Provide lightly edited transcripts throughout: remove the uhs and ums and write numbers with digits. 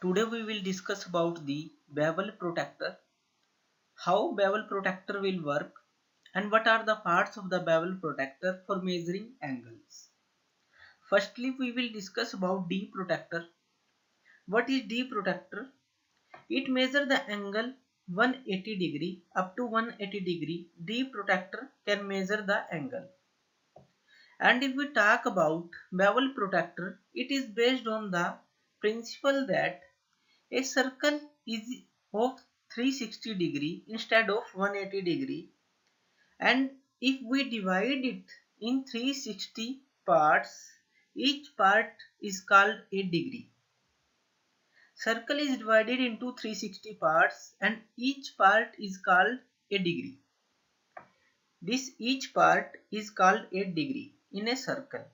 Today we will discuss about the bevel protector, how bevel protector will work, and what are the parts of the bevel protector for measuring angles. Firstly, we will discuss about D protector. What is D protector? It measures the angle 180 degree up to 180 degree. D protector can measure the angle. And if we talk about bevel protector, it is based on the principle that a circle is of 360 degree instead of 180 degree, and if we divide it in 360 parts, each part is called a degree. Circle is divided into 360 parts and each part is called a degree. This each part is called a degree in a circle.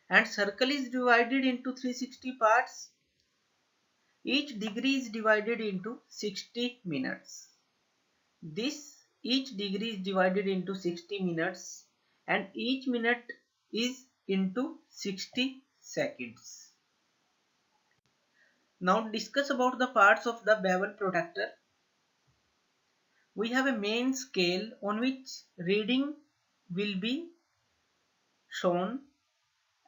And circle is divided into 360 parts. Each degree is divided into 60 minutes. Each degree is divided into 60 minutes and each minute is into 60 seconds. Now discuss about the parts of the bevel protector. We have a main scale on which reading will be shown,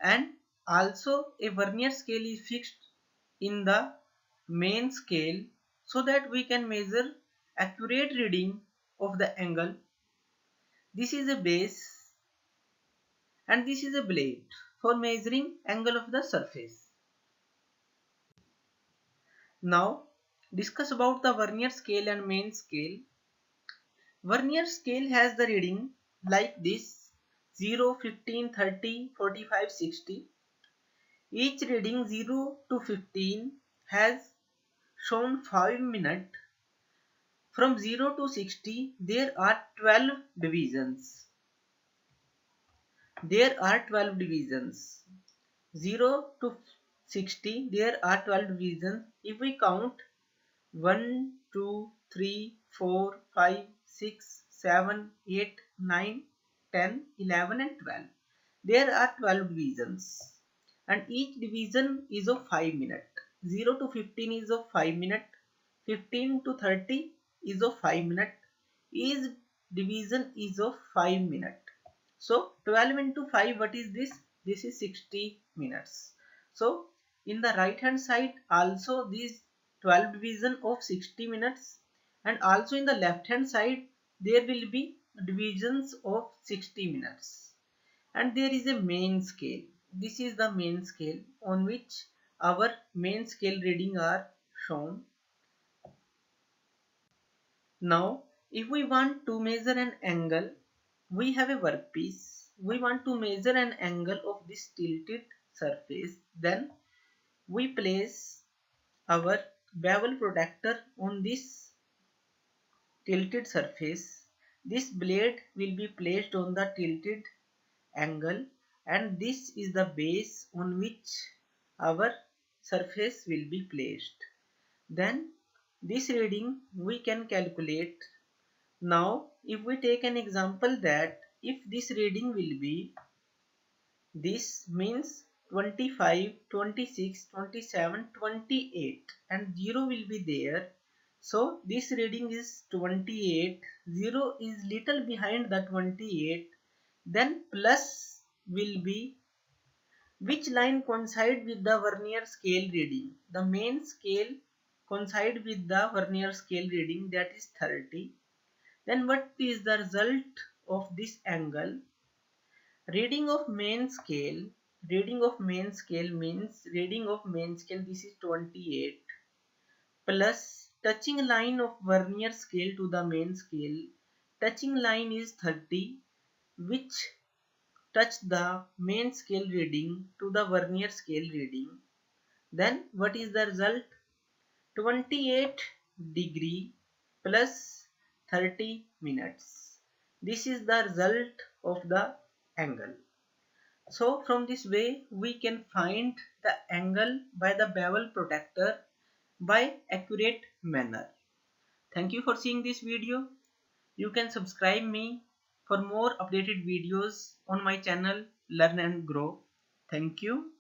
and also a vernier scale is fixed in the main scale so that we can measure accurate reading of the angle. This is a base and this is a blade for measuring angle of the surface. Now discuss about the vernier scale and main scale. Vernier scale has the reading like this: 0, 15, 30, 45, 60. Each reading 0 to 15 has shown 5 minutes. From 0 to 60 there are 12 divisions. There are 12 divisions. 0 to 60 there are 12 divisions. If we count 1, 2, 3, 4, 5, 6, 7, 8, 9, 10, 11 and 12. There are 12 divisions and each division is of 5 minutes. 0 to 15 is of 5 minutes. 15 to 30 is of 5 minutes. Each division is of 5 minutes. So 12 into 5, what is this? This is 60 minutes. So in the right hand side also these 12 division of 60 minutes, and also in the left hand side there will be divisions of 60 minutes. And there is a main scale. This is the main scale on which our main scale reading are shown. Now if we want to measure an angle, we have a workpiece. We want to measure an angle of this tilted surface. Then we place our bevel protector on this tilted surface. This blade will be placed on the tilted angle and this is the base on which our surface will be placed. Then this reading we can calculate. Now if we take an example that if this reading will be, this means 25, 26, 27, 28 and 0 will be there. So this reading is 28, 0 is little behind the 28, then plus will be, which line coincide with the vernier scale reading? The main scale coincide with the vernier scale reading, that is 30. Then what is the result of this angle? Reading of main scale means reading of main scale, this is 28 plus touching line of vernier scale to the main scale. Touching line is 30, which touch the main scale reading to the vernier scale reading. Then what is the result? 28 degree plus 30 minutes. This is the result of the angle. So from this way we can find the angle by the bevel protector by accurate manner. Thank you for seeing this video. You can subscribe me for more updated videos on my channel Learn and Grow. Thank you.